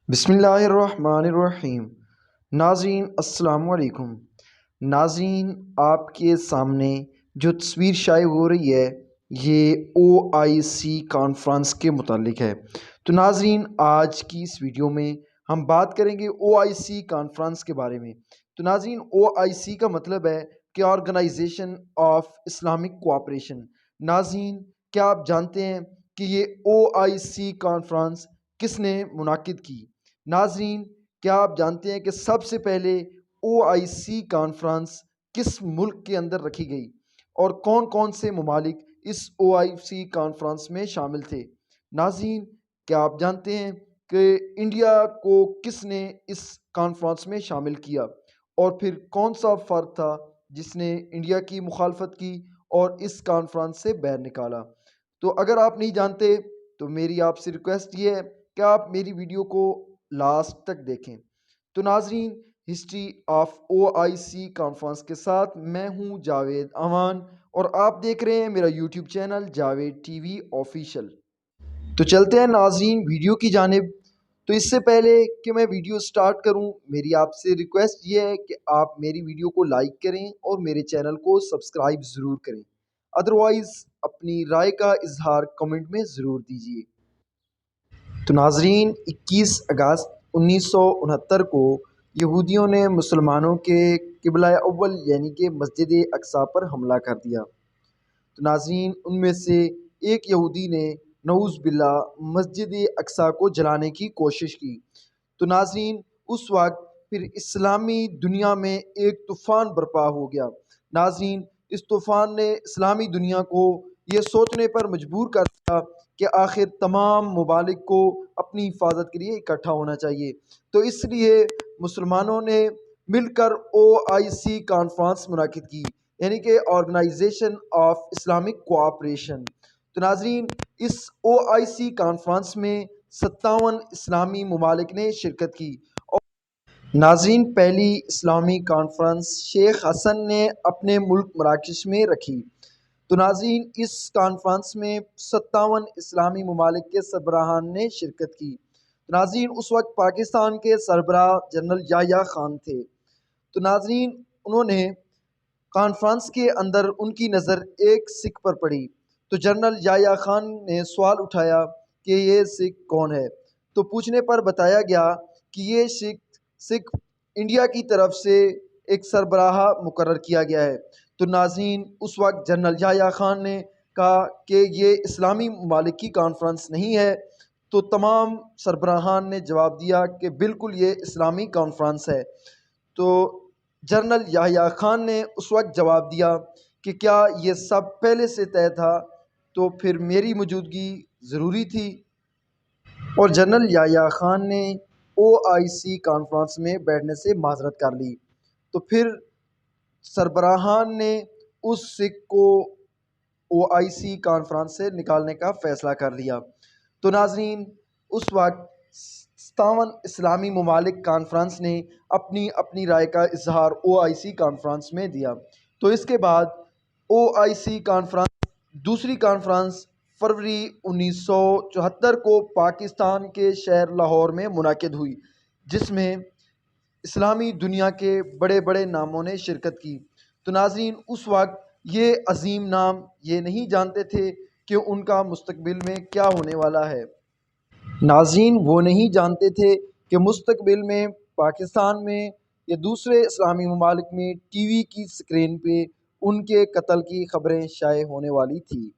بسم اللہ الرحمن الرحیم۔ ناظرین السلام علیکم۔ ناظرین، آپ کے سامنے جو تصویر شائع ہو رہی ہے یہ OIC کانفرنس کے متعلق ہے۔ تو ناظرین، آج کی اس ویڈیو میں ہم بات کریں گے OIC کانفرنس کے بارے میں۔ تو ناظرین، OIC کا مطلب ہے کہ آرگنائزیشن آف اسلامک کوآپریشن۔ ناظرین، کیا آپ جانتے ہیں کہ یہ OIC کانفرنس کس نے منعقد کی؟ ناظرین، کیا آپ جانتے ہیں کہ سب سے پہلے OIC کانفرنس کس ملک کے اندر رکھی گئی اور کون کون سے ممالک اس OIC کانفرنس میں شامل تھے؟ ناظرین، کیا آپ جانتے ہیں کہ انڈیا کو کس نے اس کانفرنس میں شامل کیا اور پھر کون سا فرد تھا جس نے انڈیا کی مخالفت کی اور اس کانفرنس سے باہر نکالا؟ تو اگر آپ نہیں جانتے تو میری آپ سے ریکویسٹ یہ ہے کہ آپ میری ویڈیو کو لاسٹ تک دیکھیں۔ تو ناظرین، ہسٹری آف OIC کانفرنس کے ساتھ میں ہوں جاوید امان اور آپ دیکھ رہے ہیں میرا YouTube channel Javed T V official. تو چلتے ہیں ناظرین ویڈیو کی جانب۔ تو اس سے پہلے کہ میں ویڈیو سٹارٹ کروں، میری آپ سے ریکویسٹ یہ ہے کہ آپ میری ویڈیو کو لائک کریں اور میرے چینل کو سبسکرائب ضرور کریں۔ ادروائز اپنی رائے کا اظہار کمنٹ میں ضرور دیجیے۔ تو ناظرین، 21 اگست 1969 کو یہودیوں نے مسلمانوں کے قبلہ اول یعنی کہ مسجد اقصی پر حملہ کر دیا۔ تو ناظرین، ان میں سے ایک یہودی نے نعوذ باللہ مسجد اقصی کو جلانے کی کوشش کی۔ تو ناظرین، اس وقت پھر اسلامی دنیا میں ایک طوفان برپا ہو گیا۔ ناظرین، اس طوفان نے اسلامی دنیا کو یہ سوچنے پر مجبور کر دیا کہ آخر تمام ممالک کو اپنی حفاظت کے لیے اکٹھا ہونا چاہیے۔ تو اس لیے مسلمانوں نے مل کر OIC کانفرنس منعقد کی، یعنی کہ آرگنائزیشن آف اسلامک کوآپریشن۔ تو ناظرین، اس OIC کانفرنس میں 57 اسلامی ممالک نے شرکت کی۔ ناظرین، پہلی اسلامی کانفرنس شیخ حسن نے اپنے ملک مراکش میں رکھی۔ تو ناظرین، اس کانفرنس میں 57 اسلامی ممالک کے سربراہان نے شرکت کی۔ تو ناظرین، اس وقت پاکستان کے سربراہ جنرل یحییٰ خان تھے۔ تو ناظرین، انہوں نے کانفرنس کے اندر ان کی نظر ایک سکھ پر پڑی۔ تو جنرل یحییٰ خان نے سوال اٹھایا کہ یہ سکھ کون ہے؟ تو پوچھنے پر بتایا گیا کہ یہ سکھ انڈیا کی طرف سے ایک سربراہ مقرر کیا گیا ہے۔ تو ناظرین، اس وقت جنرل یحییٰ خان نے کہا کہ یہ اسلامی ممالک کی کانفرنس نہیں ہے۔ تو تمام سربراہان نے جواب دیا کہ بالکل یہ اسلامی کانفرنس ہے۔ تو جنرل یحییٰ خان نے اس وقت جواب دیا کہ کیا یہ سب پہلے سے طے تھا؟ تو پھر میری موجودگی ضروری تھی۔ اور جنرل یحییٰ خان نے OIC کانفرنس میں بیٹھنے سے معذرت کر لی۔ تو پھر سربراہان نے اس سکھ کو OIC کانفرنس سے نکالنے کا فیصلہ کر لیا۔ تو ناظرین، اس وقت 57 اسلامی ممالک کانفرنس نے اپنی اپنی رائے کا اظہار OIC کانفرنس میں دیا۔ تو اس کے بعد OIC کانفرنس دوسری کانفرنس فروری 1974 کو پاکستان کے شہر لاہور میں منعقد ہوئی، جس میں اسلامی دنیا کے بڑے بڑے ناموں نے شرکت کی۔ تو ناظرین، اس وقت یہ عظیم نام یہ نہیں جانتے تھے کہ ان کا مستقبل میں کیا ہونے والا ہے۔ ناظرین، وہ نہیں جانتے تھے کہ مستقبل میں پاکستان میں یا دوسرے اسلامی ممالک میں ٹی وی کی سکرین پہ ان کے قتل کی خبریں شائع ہونے والی تھی۔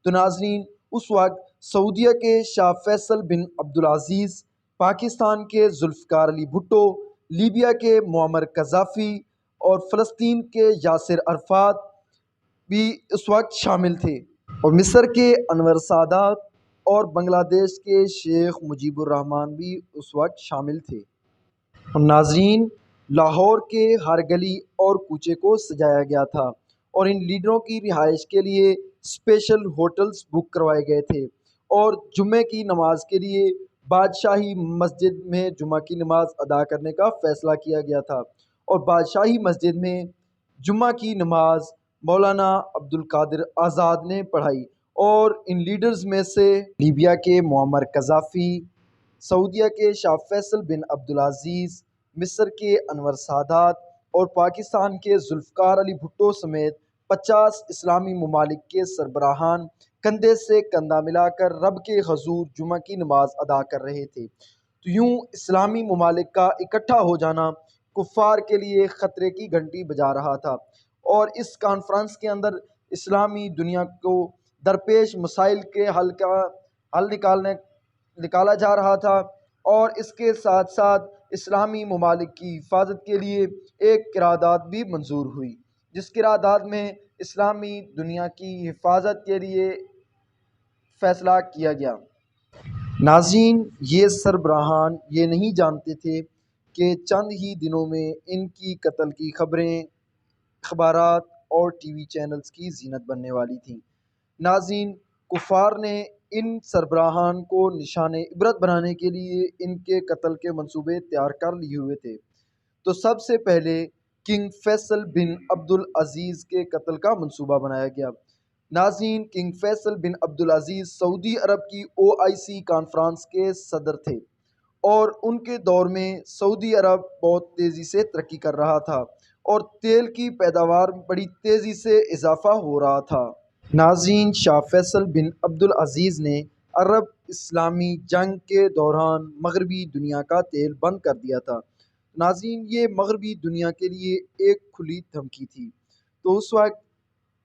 تو ناظرین، اس وقت سعودیہ کے شاہ فیصل بن عبدالعزیز، پاکستان کے ذوالفقار علی بھٹو، لیبیا کے معمر قذافی اور فلسطین کے یاسر عرفات بھی اس وقت شامل تھے، اور مصر کے انور سادات اور بنگلہ دیش کے شیخ مجیب الرحمان بھی اس وقت شامل تھے۔ اور ناظرین، لاہور کے ہر گلی اور کوچے کو سجایا گیا تھا اور ان لیڈروں کی رہائش کے لیے اسپیشل ہوٹلز بک کروائے گئے تھے، اور جمعے کی نماز کے لیے بادشاہی مسجد میں جمعہ کی نماز ادا کرنے کا فیصلہ کیا گیا تھا، اور بادشاہی مسجد میں جمعہ کی نماز مولانا عبدالقادر آزاد نے پڑھائی۔ اور ان لیڈرز میں سے لیبیا کے معمر قذافی، سعودیہ کے شاہ فیصل بن عبدالعزیز، مصر کے انور سادات اور پاکستان کے ذوالفقار علی بھٹو سمیت 50 اسلامی ممالک کے سربراہان کندھے سے کندھا ملا کر رب کے حضور جمعہ کی نماز ادا کر رہے تھے۔ تو یوں اسلامی ممالک کا اکٹھا ہو جانا کفار کے لیے خطرے کی گھنٹی بجا رہا تھا، اور اس کانفرنس کے اندر اسلامی دنیا کو درپیش مسائل کے حل نکالا جا رہا تھا، اور اس کے ساتھ ساتھ اسلامی ممالک کی حفاظت کے لیے ایک قرارداد بھی منظور ہوئی، جس قرارداد میں اسلامی دنیا کی حفاظت کے لیے فیصلہ کیا گیا۔ ناظرین، یہ سربراہان یہ نہیں جانتے تھے کہ چند ہی دنوں میں ان کی قتل کی خبریں اخبارات اور ٹی وی چینلز کی زینت بننے والی تھیں۔ ناظرین، کفار نے ان سربراہان کو نشان عبرت بنانے کے لیے ان کے قتل کے منصوبے تیار کر لیے ہوئے تھے۔ تو سب سے پہلے کنگ فیصل بن عبدالعزیز کے قتل کا منصوبہ بنایا گیا۔ ناظرین، کنگ فیصل بن عبدالعزیز سعودی عرب کی OIC کانفرنس کے صدر تھے، اور ان کے دور میں سعودی عرب بہت تیزی سے ترقی کر رہا تھا اور تیل کی پیداوار میں بڑی تیزی سے اضافہ ہو رہا تھا۔ ناظرین، شاہ فیصل بن عبدالعزیز نے عرب اسلامی جنگ کے دوران مغربی دنیا کا تیل بند کر دیا تھا۔ ناظرین، یہ مغربی دنیا کے لیے ایک کھلی دھمکی تھی۔ تو اس وقت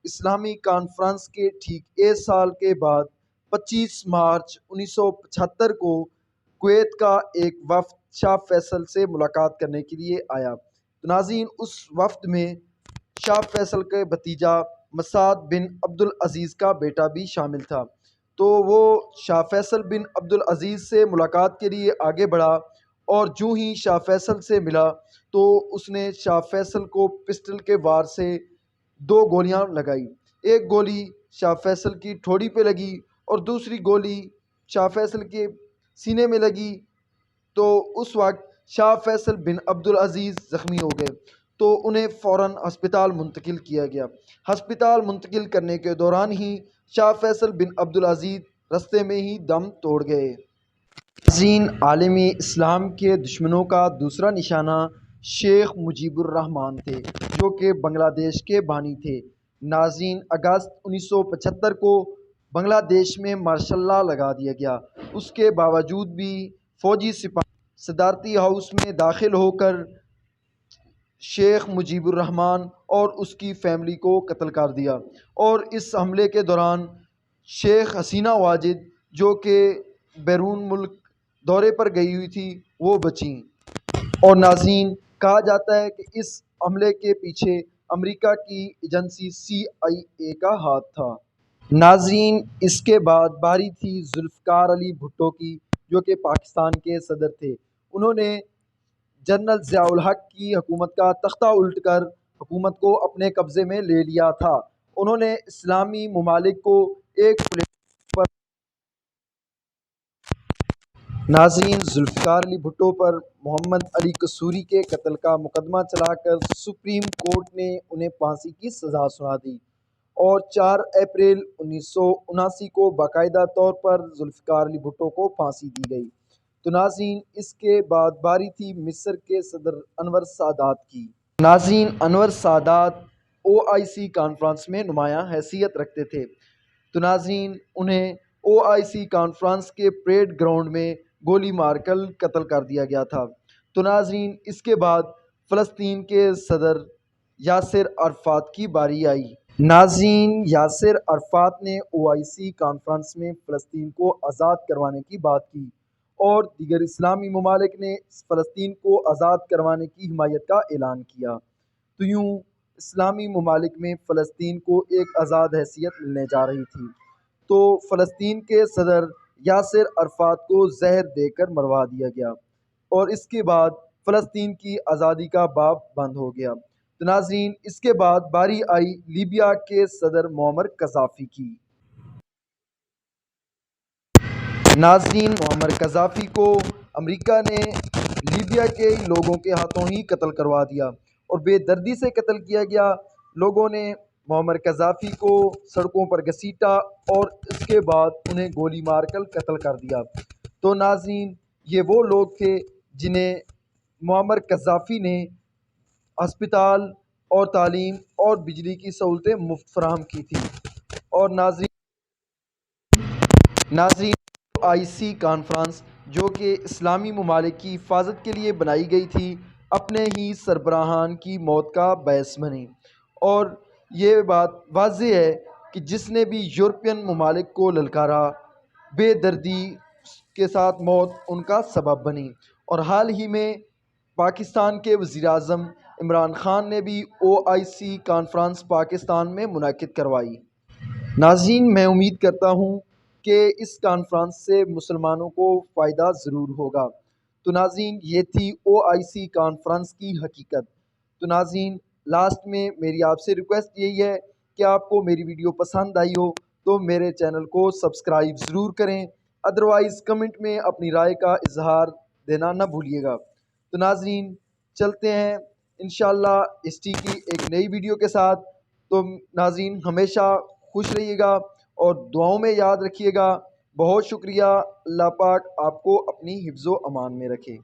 اسلامی کانفرنس کے ٹھیک ایک سال کے بعد 25 مارچ 1975 کو کویت کا ایک وفد شاہ فیصل سے ملاقات کرنے کے لیے آیا۔ تو ناظرین، اس وفد میں شاہ فیصل کے بھتیجا مسعود بن عبدالعزیز کا بیٹا بھی شامل تھا۔ تو وہ شاہ فیصل بن عبدالعزیز سے ملاقات کے لیے آگے بڑھا، اور جو ہی شاہ فیصل سے ملا تو اس نے شاہ فیصل کو پسٹل کے وار سے 2 گولیاں لگائی۔ ایک گولی شاہ فیصل کی ٹھوڑی پہ لگی اور دوسری گولی شاہ فیصل کے سینے میں لگی۔ تو اس وقت شاہ فیصل بن عبدالعزیز زخمی ہو گئے، تو انہیں فوراً ہسپتال منتقل کیا گیا۔ ہسپتال منتقل کرنے کے دوران ہی شاہ فیصل بن عبدالعزیز رستے میں ہی دم توڑ گئے۔ ناظرین، عالم اسلام کے دشمنوں کا دوسرا نشانہ شیخ مجیب الرحمان تھے، جو کہ بنگلہ دیش کے بانی تھے۔ ناظرین، اگست 1975 کو بنگلہ دیش میں مارشل لا لگا دیا گیا۔ اس کے باوجود بھی فوجی سپاہی صدارتی ہاؤس میں داخل ہو کر شیخ مجیب الرحمان اور اس کی فیملی کو قتل کر دیا، اور اس حملے کے دوران شیخ حسینہ واجد، جو کہ بیرون ملک دورے پر گئی ہوئی تھی، وہ بچیں۔ اور ناظرین، کہا جاتا ہے کہ اس حملے کے پیچھے امریکہ کی ایجنسی CIA کا ہاتھ تھا۔ ناظرین، اس کے بعد باری تھی ذوالفقار علی بھٹو کی، جو کہ پاکستان کے صدر تھے۔ انہوں نے جنرل ضیاء الحق کی حکومت کا تختہ الٹ کر حکومت کو اپنے قبضے میں لے لیا تھا۔ انہوں نے اسلامی ممالک کو ایک پلیٹ پر ناظرین، ذوالفقار علی بھٹو پر محمد علی قصوری کے قتل کا مقدمہ چلا کر سپریم کورٹ نے انہیں پھانسی کی سزا سنا دی، اور 4 اپریل 1979 کو باقاعدہ طور پر ذوالفقار علی بھٹو کو پھانسی دی گئی۔ تو ناظرین، اس کے بعد باری تھی مصر کے صدر انور سادات کی۔ ناظرین، انور سادات OIC کانفرنس میں نمایاں حیثیت رکھتے تھے۔ تو ناظرین، انہیں OIC کانفرنس کے پریڈ گراؤنڈ میں گولی مار کر قتل کر دیا گیا تھا۔ تو ناظرین، اس کے بعد فلسطین کے صدر یاسر عرفات کی باری آئی۔ ناظرین، یاسر عرفات نے OIC کانفرنس میں فلسطین کو آزاد کروانے کی بات کی، اور دیگر اسلامی ممالک نے فلسطین کو آزاد کروانے کی حمایت کا اعلان کیا۔ تو یوں اسلامی ممالک میں فلسطین کو ایک آزاد حیثیت ملنے جا رہی تھی۔ تو فلسطین کے صدر یاسر عرفات کو زہر دے کر مروا دیا گیا، اور اس کے بعد فلسطین کی آزادی کا باب بند ہو گیا۔ تو ناظرین، اس کے بعد باری آئی لیبیا کے صدر معمر قذافی کی۔ ناظرین، معمر قذافی کو امریکہ نے لیبیا کے لوگوں کے ہاتھوں ہی قتل کروا دیا، اور بے دردی سے قتل کیا گیا۔ لوگوں نے معمر قذافی کو سڑکوں پر گھسیٹا، اور اس کے بعد انہیں گولی مار کر قتل کر دیا۔ تو ناظرین، یہ وہ لوگ تھے جنہیں معمر قذافی نے ہسپتال اور تعلیم اور بجلی کی سہولتیں مفت فراہم کی تھیں۔ اور ناظرین آئی سی کانفرنس جو کہ اسلامی ممالک کی حفاظت کے لیے بنائی گئی تھی، اپنے ہی سربراہان کی موت کا باعث بنی۔ اور یہ بات واضح ہے کہ جس نے بھی یورپین ممالک کو للکارا، بے دردی کے ساتھ موت ان کا سبب بنی۔ اور حال ہی میں پاکستان کے وزیر اعظم عمران خان نے بھی OIC کانفرنس پاکستان میں منعقد کروائی۔ ناظرین، میں امید کرتا ہوں کہ اس کانفرنس سے مسلمانوں کو فائدہ ضرور ہوگا۔ تو ناظرین، یہ تھی OIC کانفرنس کی حقیقت۔ تو ناظرین، لاسٹ میں میری آپ سے ریکویسٹ یہی ہے کہ آپ کو میری ویڈیو پسند آئی ہو تو میرے چینل کو سبسکرائب ضرور کریں، ادروائز کمنٹ میں اپنی رائے کا اظہار دینا نہ بھولیے گا۔ تو ناظرین، چلتے ہیں انشاءاللہ HT کی ایک نئی ویڈیو کے ساتھ۔ تو ناظرین، ہمیشہ خوش رہیے گا اور دعاؤں میں یاد رکھیے گا۔ بہت شکریہ۔ اللہ پاک آپ کو اپنی حفظ و امان میں رکھے۔